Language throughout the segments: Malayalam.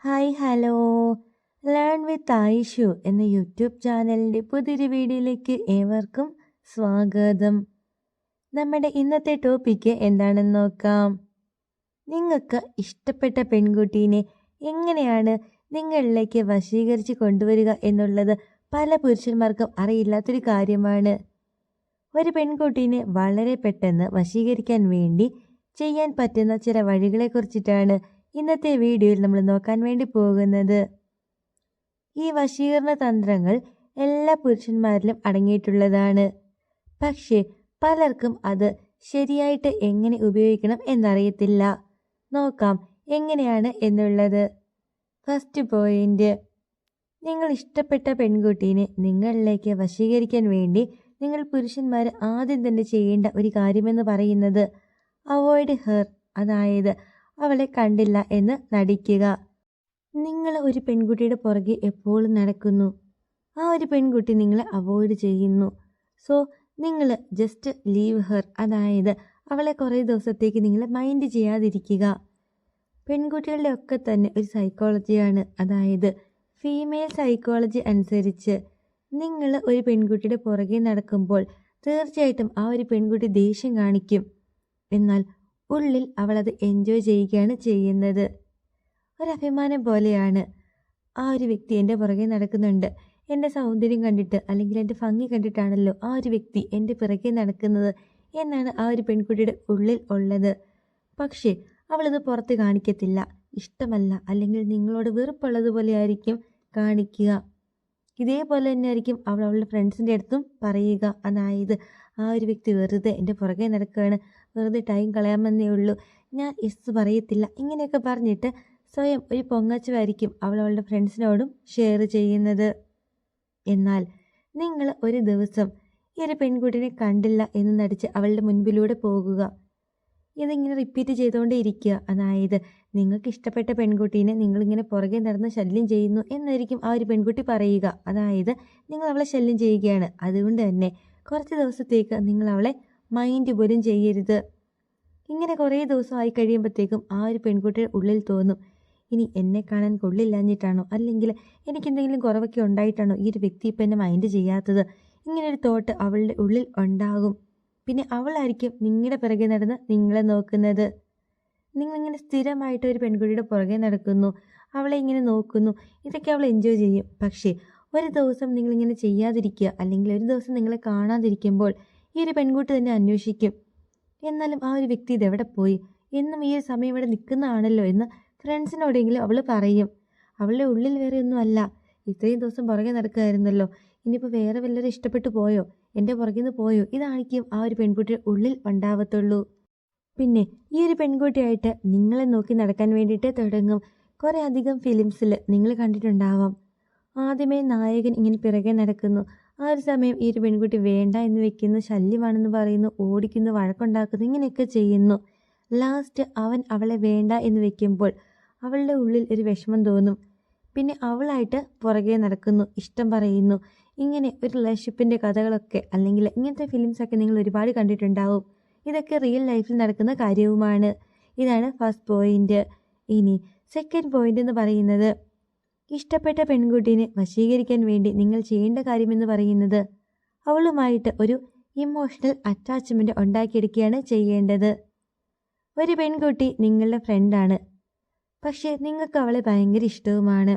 Hi hello learn with Ayishu എന്ന യൂട്യൂബ് ചാനലിൻ്റെ പുതിയൊരു വീഡിയോയിലേക്ക് ഏവർക്കും സ്വാഗതം. നമ്മുടെ ഇന്നത്തെ ടോപ്പിക്ക് എന്താണെന്ന് നോക്കാം. നിങ്ങൾക്ക് ഇഷ്ടപ്പെട്ട പെൺകുട്ടീനെ എങ്ങനെയാണ് നിങ്ങളിലേക്ക് വശീകരിച്ച് കൊണ്ടുവരിക എന്നുള്ളത് പല പുരുഷന്മാർക്കും അറിയില്ലാത്തൊരു കാര്യമാണ്. ഒരു പെൺകുട്ടീനെ വളരെ പെട്ടെന്ന് വശീകരിക്കാൻ വേണ്ടി ചെയ്യാൻ പറ്റുന്ന ചില വഴികളെക്കുറിച്ചിട്ടാണ് ഇന്നത്തെ വീഡിയോയിൽ നമ്മൾ നോക്കാൻ വേണ്ടി പോകുന്നത്. ഈ വശീകരണ തന്ത്രങ്ങൾ എല്ലാ പുരുഷന്മാരിലും അടങ്ങിയിട്ടുള്ളതാണ്. പക്ഷേ പലർക്കും അത് ശരിയായിട്ട് എങ്ങനെ ഉപയോഗിക്കണം എന്നറിയത്തില്ല. നോക്കാം എങ്ങനെയാണ് എന്നുള്ളത്. ഫസ്റ്റ് പോയിന്റ്, നിങ്ങൾ ഇഷ്ടപ്പെട്ട പെൺകുട്ടീനെ നിങ്ങളിലേക്ക് വശീകരിക്കാൻ വേണ്ടി നിങ്ങൾ പുരുഷന്മാർ ആദ്യം തന്നെ ചെയ്യേണ്ട ഒരു കാര്യമെന്ന് പറയുന്നത് അവോയ്ഡ് ഹെർ, അതായത് അവളെ കണ്ടില്ല എന്ന് നടിക്കുക. നിങ്ങൾ ഒരു പെൺകുട്ടിയുടെ പുറകെ എപ്പോഴും നടക്കുന്നു, ആ ഒരു പെൺകുട്ടി നിങ്ങളെ അവോയ്ഡ് ചെയ്യുന്നു. സോ നിങ്ങൾ ജസ്റ്റ് ലീവ് ഹെർ, അതായത് അവളെ കുറേ ദിവസത്തേക്ക് നിങ്ങൾ മൈൻഡ് ചെയ്യാതിരിക്കുക. പെൺകുട്ടികളുടെ ഒക്കെ തന്നെ ഒരു സൈക്കോളജിയാണ്, അതായത് ഫീമെയിൽ സൈക്കോളജി അനുസരിച്ച് നിങ്ങൾ ഒരു പെൺകുട്ടിയുടെ പുറകെ നടക്കുമ്പോൾ തീർച്ചയായിട്ടും ആ ഒരു പെൺകുട്ടി ദേഷ്യം കാണിക്കും. എന്നാൽ ഉള്ളിൽ അവളത് എൻജോയ് ചെയ്യുകയാണ് ചെയ്യുന്നത്. ഒരഭിമാനം പോലെയാണ്. ആ ഒരു വ്യക്തി എൻ്റെ പുറകെ നടക്കുന്നുണ്ട്, എൻ്റെ സൗന്ദര്യം കണ്ടിട്ട് അല്ലെങ്കിൽ എൻ്റെ ഭംഗി കണ്ടിട്ടാണല്ലോ ആ ഒരു വ്യക്തി എൻ്റെ പിറകെ നടക്കുന്നത് എന്നാണ് ആ ഒരു പെൺകുട്ടിയുടെ ഉള്ളിൽ ഉള്ളത്. പക്ഷേ അവളത് പുറത്ത് കാണിക്കത്തില്ല. ഇഷ്ടമല്ല അല്ലെങ്കിൽ നിങ്ങളോട് വെറുപ്പുള്ളതുപോലെ ആയിരിക്കും കാണിക്കുക. ഇതേപോലെ തന്നെ ആയിരിക്കും അവൾ അവളുടെ ഫ്രണ്ട്സിൻ്റെ അടുത്തും പറയുക. അതായത് ആ ഒരു വ്യക്തി വെറുതെ എൻ്റെ പുറകെ നടക്കുകയാണ്, വെറുതെ ടൈം കളയാമെന്നേ ഉള്ളൂ, ഞാൻ എസ് പറയത്തില്ല, ഇങ്ങനെയൊക്കെ പറഞ്ഞിട്ട് സ്വയം ഒരു പൊങ്ങച്ചമായിരിക്കും അവൾ അവളുടെ ഫ്രണ്ട്സിനോടും ഷെയർ ചെയ്യുന്നത്. എന്നാൽ നിങ്ങൾ ഒരു ദിവസം ഈ ഒരു പെൺകുട്ടിനെ കണ്ടില്ല എന്ന് നടിച്ച് അവളുടെ മുൻപിലൂടെ പോകുക. ഇതിങ്ങനെ റിപ്പീറ്റ് ചെയ്തുകൊണ്ടേ ഇരിക്കുക. അതായത് നിങ്ങൾക്ക് ഇഷ്ടപ്പെട്ട പെൺകുട്ടീനെ നിങ്ങളിങ്ങനെ പുറകെ നടന്ന് ശല്യം ചെയ്യുന്നു എന്നായിരിക്കും ആ ഒരു പെൺകുട്ടി പറയുക. അതായത് നിങ്ങൾ അവളെ ശല്യം ചെയ്യുകയാണ്. അതുകൊണ്ട് തന്നെ കുറച്ച് ദിവസത്തേക്ക് നിങ്ങൾ അവളെ മൈൻഡ് പോലും ചെയ്യരുത്. ഇങ്ങനെ കുറേ ദിവസമായി കഴിയുമ്പോഴത്തേക്കും ആ ഒരു പെൺകുട്ടിയുടെ ഉള്ളിൽ തോന്നും, ഇനി എന്നെ കാണാൻ കൊള്ളില്ലാഞ്ഞിട്ടാണോ, അല്ലെങ്കിൽ എനിക്കെന്തെങ്കിലും കുറവൊക്കെ ഉണ്ടായിട്ടാണോ ഈ ഒരു വ്യക്തി ഇപ്പം എന്നെ മൈൻഡ് ചെയ്യാത്തത്, ഇങ്ങനൊരു തോട്ട് അവളുടെ ഉള്ളിൽ ഉണ്ടാകും. പിന്നെ അവളായിരിക്കും നിങ്ങളുടെ പിറകെ നടന്ന് നിങ്ങളെ നോക്കുന്നത്. നിങ്ങളിങ്ങനെ സ്ഥിരമായിട്ട് ഒരു പെൺകുട്ടിയുടെ പുറകെ നടക്കുന്നു, അവളെ ഇങ്ങനെ നോക്കുന്നു, ഇതൊക്കെ അവൾ എൻജോയ് ചെയ്യും. പക്ഷേ ഒരു ദിവസം നിങ്ങളിങ്ങനെ ചെയ്യാതിരിക്കുക, അല്ലെങ്കിൽ ഒരു ദിവസം നിങ്ങളെ കാണാതിരിക്കുമ്പോൾ ഈ ഒരു പെൺകുട്ടി തന്നെ അന്വേഷിക്കും, എന്നാലും ആ ഒരു വ്യക്തി ഇതെവിടെ പോയി, എന്നും ഈ ഒരു സമയം ഇവിടെ നിൽക്കുന്നതാണല്ലോ എന്ന് ഫ്രണ്ട്സിനോടെങ്കിലും അവൾ പറയും. അവളുടെ ഉള്ളിൽ വേറെ ഒന്നും അല്ല, ഇത്രയും ദിവസം പുറകെ നടക്കുകയായിരുന്നല്ലോ, ഇനിയിപ്പോൾ വേറെ വല്ലവരും ഇഷ്ടപ്പെട്ടു പോയോ, എൻ്റെ പുറകിൽ നിന്ന് പോയോ, ഇതായിരിക്കും ആ ഒരു പെൺകുട്ടിയുടെ ഉള്ളിൽ ഉണ്ടാവത്തുള്ളൂ. പിന്നെ ഈ ഒരു പെൺകുട്ടിയായിട്ട് നിങ്ങളെ നോക്കി നടക്കാൻ വേണ്ടിയിട്ട് തുടങ്ങും. കുറേ അധികം ഫിലിംസിൽ നിങ്ങൾ കണ്ടിട്ടുണ്ടാവാം, ആദ്യമേ നായകൻ ഇങ്ങനെ പിറകെ നടക്കുന്നു, ആ ഒരു സമയം ഈ ഒരു പെൺകുട്ടി വേണ്ട എന്ന് വെക്കുന്നു, ശല്യമാണെന്ന് പറയുന്നു, ഓടിക്കുന്നു, വഴക്കുണ്ടാക്കുന്നു, ഇങ്ങനെയൊക്കെ ചെയ്യുന്നു. ലാസ്റ്റ് അവൻ അവളെ വേണ്ട എന്ന് വെക്കുമ്പോൾ അവളുടെ ഉള്ളിൽ ഒരു വിഷമം തോന്നും. പിന്നെ അവളായിട്ട് പുറകെ നടക്കുന്നു, ഇഷ്ടം പറയുന്നു. ഇങ്ങനെ ഒരു റിലേഷൻഷിപ്പിൻ്റെ കഥകളൊക്കെ അല്ലെങ്കിൽ ഇങ്ങനത്തെ ഫിലിംസൊക്കെ നിങ്ങൾ ഒരുപാട് കണ്ടിട്ടുണ്ടാവും. ഇതൊക്കെ റിയൽ ലൈഫിൽ നടക്കുന്ന കാര്യവുമാണ്. ഇതാണ് ഫസ്റ്റ് പോയിന്റ്. ഇനി സെക്കൻഡ് പോയിന്റ് എന്ന് പറയുന്നത്, ഇഷ്ടപ്പെട്ട പെൺകുട്ടീനെ വശീകരിക്കാൻ വേണ്ടി നിങ്ങൾ ചെയ്യേണ്ട കാര്യമെന്ന് പറയുന്നത് അവളുമായിട്ട് ഒരു ഇമോഷണൽ അറ്റാച്ച്മെൻറ്റ് ഉണ്ടാക്കിയെടുക്കുകയാണ് ചെയ്യേണ്ടത്. ഒരു പെൺകുട്ടി നിങ്ങളുടെ ഫ്രണ്ടാണ്, പക്ഷേ നിങ്ങൾക്ക് അവളെ ഭയങ്കര ഇഷ്ടവുമാണ്.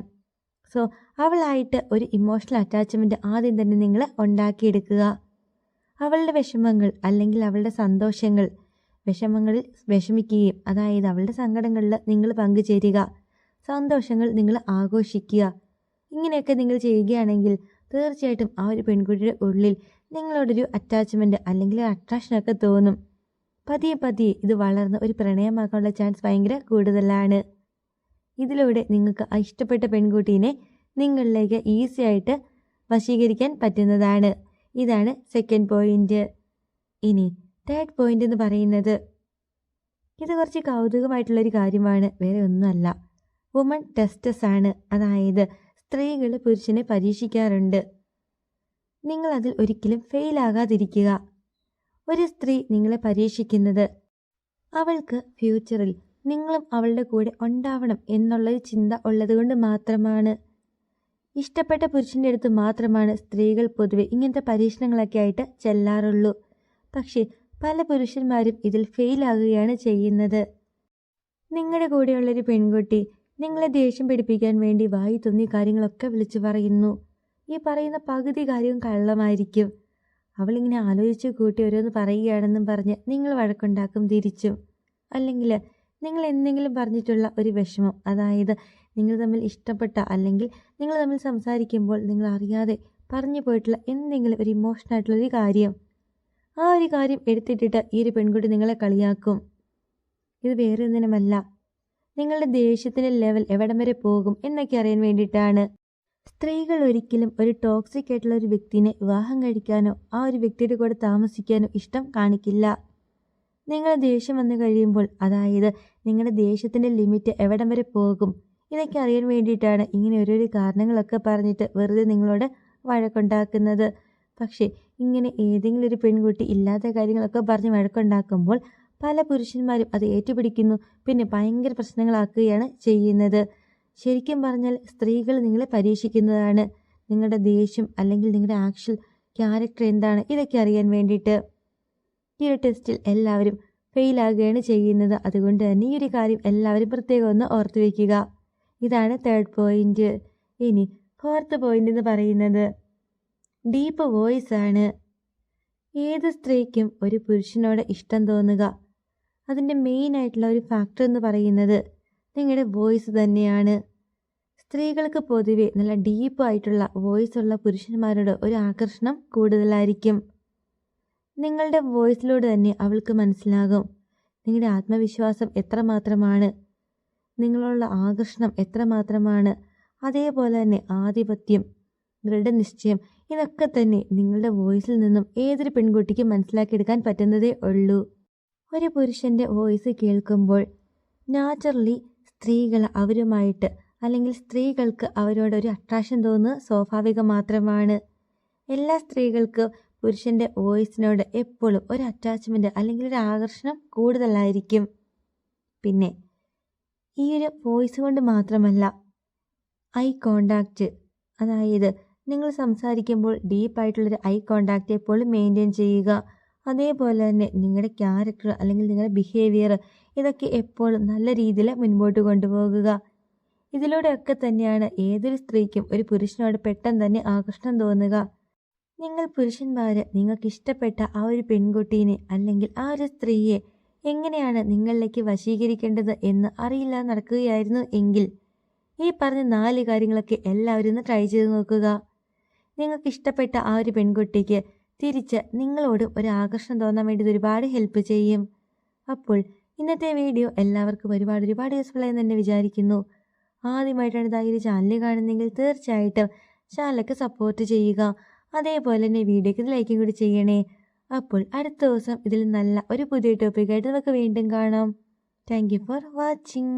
സോ അവളായിട്ട് ഒരു ഇമോഷണൽ അറ്റാച്ച്മെൻറ്റ് ആദ്യം തന്നെ നിങ്ങൾ ഉണ്ടാക്കിയെടുക്കുക. അവളുടെ വിഷമങ്ങൾ അല്ലെങ്കിൽ അവളുടെ സന്തോഷങ്ങൾ, വിഷമങ്ങളിൽ വിഷമിക്കുകയും, അതായത് അവളുടെ സങ്കടങ്ങളിൽ നിങ്ങൾ പങ്കുചേരുക, സന്തോഷങ്ങൾ നിങ്ങൾ ആഘോഷിക്കുക. ഇങ്ങനെയൊക്കെ നിങ്ങൾ ചെയ്യുകയാണെങ്കിൽ തീർച്ചയായിട്ടും ആ ഒരു പെൺകുട്ടിയുടെ ഉള്ളിൽ നിങ്ങളോടൊരു അറ്റാച്ച്മെൻറ്റ് അല്ലെങ്കിൽ അട്രാക്ഷനൊക്കെ തോന്നും. പതിയെ പതിയെ ഇത് വളർന്ന് ഒരു പ്രണയമാക്കാനുള്ള ചാൻസ് ഭയങ്കര കൂടുതലാണ്. ഇതിലൂടെ നിങ്ങൾക്ക് ഇഷ്ടപ്പെട്ട പെൺകുട്ടീനെ നിങ്ങളിലേക്ക് ഈസി ആയിട്ട് വശീകരിക്കാൻ പറ്റുന്നതാണ്. ഇതാണ് സെക്കൻഡ് പോയിന്റ്. ഇനി തേർഡ് പോയിന്റ് എന്ന് പറയുന്നത്, ഇത് കുറച്ച് കൗതുകമായിട്ടുള്ളൊരു കാര്യമാണ്, വേറെ ഒന്നുമല്ല. വുമൺ ടെസ്റ്റസ് ആണ്. അതായത് സ്ത്രീകൾ പുരുഷനെ പരീക്ഷിക്കാറുണ്ട്. നിങ്ങൾ അതിൽ ഒരിക്കലും ഫെയിലാകാതിരിക്കുക. ഒരു സ്ത്രീ നിങ്ങളെ പരീക്ഷിക്കുന്നത് അവൾക്ക് ഫ്യൂച്ചറിൽ നിങ്ങളും അവളുടെ കൂടെ ഉണ്ടാവണം എന്നുള്ളൊരു ചിന്ത ഉള്ളതുകൊണ്ട് മാത്രമാണ്. ഇഷ്ടപ്പെട്ട പുരുഷൻ്റെ അടുത്ത് മാത്രമാണ് സ്ത്രീകൾ പൊതുവെ ഇങ്ങനത്തെ പരീക്ഷണങ്ങളൊക്കെ ആയിട്ട് ചെല്ലാറുള്ളൂ. പക്ഷേ പല പുരുഷന്മാരും ഇതിൽ ഫെയിലാകുകയാണ് ചെയ്യുന്നത്. നിങ്ങളുടെ കൂടെയുള്ളൊരു പെൺകുട്ടി നിങ്ങളെ ദേഷ്യം പിടിപ്പിക്കാൻ വേണ്ടി വായി തോന്നിയ കാര്യങ്ങളൊക്കെ വിളിച്ചു പറയുന്നു. ഈ പറയുന്ന പകുതി കാര്യവും കള്ളമായിരിക്കും. അവളിങ്ങനെ ആലോചിച്ച് കൂട്ടി ഓരോന്ന് പറയുകയാണെന്നും പറഞ്ഞ് നിങ്ങൾ വഴക്കുണ്ടാക്കും തിരിച്ചും. അല്ലെങ്കിൽ നിങ്ങൾ എന്തെങ്കിലും പറഞ്ഞിട്ടുള്ള ഒരു വിഷമം, അതായത് നിങ്ങൾ തമ്മിൽ ഇഷ്ടപ്പെട്ട അല്ലെങ്കിൽ നിങ്ങൾ തമ്മിൽ സംസാരിക്കുമ്പോൾ നിങ്ങൾ അറിയാതെ പറഞ്ഞു പോയിട്ടുള്ള എന്തെങ്കിലും ഒരു ഇമോഷണായിട്ടുള്ളൊരു കാര്യം, ആ ഒരു കാര്യം എടുത്തിട്ടിട്ട് ഈ ഒരു പെൺകുട്ടി നിങ്ങളെ കളിയാക്കും. ഇത് വേറെ ഒന്നിനുമല്ല, നിങ്ങളുടെ ദേഷ്യത്തിൻ്റെ ലെവൽ എവിടം വരെ പോകും എന്നൊക്കെ അറിയാൻ വേണ്ടിയിട്ടാണ്. സ്ത്രീകൾ ഒരിക്കലും ഒരു ടോക്സിക് ആയിട്ടുള്ള ഒരു വ്യക്തിനെ വിവാഹം കഴിക്കാനോ ആ ഒരു വ്യക്തിയുടെ കൂടെ താമസിക്കാനോ ഇഷ്ടം കാണിക്കില്ല. നിങ്ങൾ ദേഷ്യം വന്നു കഴിയുമ്പോൾ, അതായത് നിങ്ങളുടെ ദേഷ്യത്തിൻ്റെ ലിമിറ്റ് എവിടം വരെ പോകും ഇതൊക്കെ അറിയാൻ വേണ്ടിയിട്ടാണ് ഇങ്ങനെ ഓരോരോ കാരണങ്ങളൊക്കെ പറഞ്ഞിട്ട് വെറുതെ നിങ്ങളോട് വഴക്കുണ്ടാക്കുന്നത്. പക്ഷേ ഇങ്ങനെ ഏതെങ്കിലും ഒരു പെൺകുട്ടി ഇല്ലാത്ത കാര്യങ്ങളൊക്കെ പറഞ്ഞ് വഴക്കുണ്ടാക്കുമ്പോൾ പല പുരുഷന്മാരും അത് ഏറ്റുപിടിക്കുന്നു, പിന്നെ ഭയങ്കര പ്രശ്നങ്ങളാക്കുകയാണ് ചെയ്യുന്നത്. ശരിക്കും പറഞ്ഞാൽ സ്ത്രീകൾ നിങ്ങളെ പരീക്ഷിക്കുന്നതാണ്, നിങ്ങളുടെ ദേഷ്യം അല്ലെങ്കിൽ നിങ്ങളുടെ ആക്ച്വൽ ക്യാരക്ടർ എന്താണ് ഇതൊക്കെ അറിയാൻ വേണ്ടിയിട്ട്. ഈ ഒരു ടെസ്റ്റിൽ എല്ലാവരും ഫെയിലാകുകയാണ് ചെയ്യുന്നത്. അതുകൊണ്ട് തന്നെ ഈ ഒരു കാര്യം എല്ലാവരും പ്രത്യേകം ഒന്ന് ഓർത്തു വയ്ക്കുക. ഇതാണ് 3rd പോയിന്റ്. ഇനി 4th പോയിന്റ് എന്ന് പറയുന്നത് ഡീപ്പ് വോയിസ് ആണ്. ഏത് സ്ത്രീക്കും ഒരു പുരുഷനോട് ഇഷ്ടം തോന്നുക, അതിൻ്റെ മെയിൻ ആയിട്ടുള്ള ഒരു ഫാക്ടർ എന്ന് പറയുന്നത് നിങ്ങളുടെ വോയിസ് തന്നെയാണ്. സ്ത്രീകൾക്ക് പൊതുവെ നല്ല ഡീപ്പായിട്ടുള്ള വോയിസ് ഉള്ള പുരുഷന്മാരോട് ഒരു ആകർഷണം കൂടുതലായിരിക്കും. നിങ്ങളുടെ വോയിസിലൂടെ തന്നെ അവൾക്ക് മനസ്സിലാകും നിങ്ങളുടെ ആത്മവിശ്വാസം എത്രമാത്രമാണ്, നിങ്ങളുള്ള ആകർഷണം എത്രമാത്രമാണ്. അതേപോലെ തന്നെ ആധിപത്യം, ദൃഢനിശ്ചയം, ഇതൊക്കെ തന്നെ നിങ്ങളുടെ വോയിസിൽ നിന്നും ഏതൊരു പെൺകുട്ടിക്കും മനസ്സിലാക്കിയെടുക്കാൻ പറ്റുന്നതേ ഉള്ളൂ. ഒരു പുരുഷൻ്റെ വോയിസ് കേൾക്കുമ്പോൾ നാച്ചുറലി സ്ത്രീകൾ അവരുമായിട്ട് അല്ലെങ്കിൽ സ്ത്രീകൾക്ക് അവരോടൊരു അട്രാക്ഷൻ തോന്നുന്നത് സ്വാഭാവികം മാത്രമാണ്. എല്ലാ സ്ത്രീകൾക്കും പുരുഷൻ്റെ വോയിസിനോട് എപ്പോഴും ഒരു അറ്റാച്ച്മെൻറ്റ് അല്ലെങ്കിൽ ഒരു ആകർഷണം കൂടുതലായിരിക്കും. പിന്നെ ഈ ഒരു വോയിസ് കൊണ്ട് മാത്രമല്ല, ഐ കോണ്ടാക്റ്റ്, അതായത് നിങ്ങൾ സംസാരിക്കുമ്പോൾ ഡീപ്പായിട്ടുള്ളൊരു ഐ കോണ്ടാക്റ്റ് എപ്പോഴും മെയിൻറ്റെയിൻ ചെയ്യുക. അതേപോലെ തന്നെ നിങ്ങളുടെ ക്യാരക്ടർ അല്ലെങ്കിൽ നിങ്ങളുടെ ബിഹേവിയർ ഇതൊക്കെ എപ്പോഴും നല്ല രീതിയിൽ മുൻപോട്ട് കൊണ്ടുപോകുക. ഇതിലൂടെയൊക്കെ തന്നെയാണ് ഏതൊരു സ്ത്രീക്കും ഒരു പുരുഷനോട് പെട്ടെന്ന് തന്നെ ആകർഷണം തോന്നുക. നിങ്ങൾ പുരുഷന്മാർ നിങ്ങൾക്ക് ഇഷ്ടപ്പെട്ട ആ ഒരു പെൺകുട്ടീനെ അല്ലെങ്കിൽ ആ ഒരു സ്ത്രീയെ എങ്ങനെയാണ് നിങ്ങളിലേക്ക് വശീകരിക്കേണ്ടത് എന്ന് അറിയില്ല നടക്കുകയായിരുന്നു എങ്കിൽ ഈ പറഞ്ഞ 4 കാര്യങ്ങളൊക്കെ എല്ലാവരും ഒന്ന് ട്രൈ ചെയ്ത് നോക്കുക. നിങ്ങൾക്ക് ഇഷ്ടപ്പെട്ട ആ ഒരു പെൺകുട്ടിക്ക് തിരിച്ച് നിങ്ങളോടും ഒരു ആകർഷണം തോന്നാൻ വേണ്ടി ഒരുപാട് ഹെൽപ്പ് ചെയ്യും. അപ്പോൾ ഇന്നത്തെ വീഡിയോ എല്ലാവർക്കും ഒരുപാട് യൂസ്ഫുൾ ആയി തന്നെ വിചാരിക്കുന്നു. ആദ്യമായിട്ടാണ് ഇതായി ഒരു ചാനൽ കാണുന്നതെങ്കിൽ തീർച്ചയായിട്ടും ചാനലൊക്കെ സപ്പോർട്ട് ചെയ്യുക. അതേപോലെ തന്നെ വീഡിയോക്ക് ലൈക്കും കൂടി ചെയ്യണേ. അപ്പോൾ അടുത്ത ദിവസം ഇതിൽ നല്ല ഒരു പുതിയ ടോപ്പിക്കായിട്ട് നമുക്ക് വീണ്ടും കാണാം. Thank you for watching.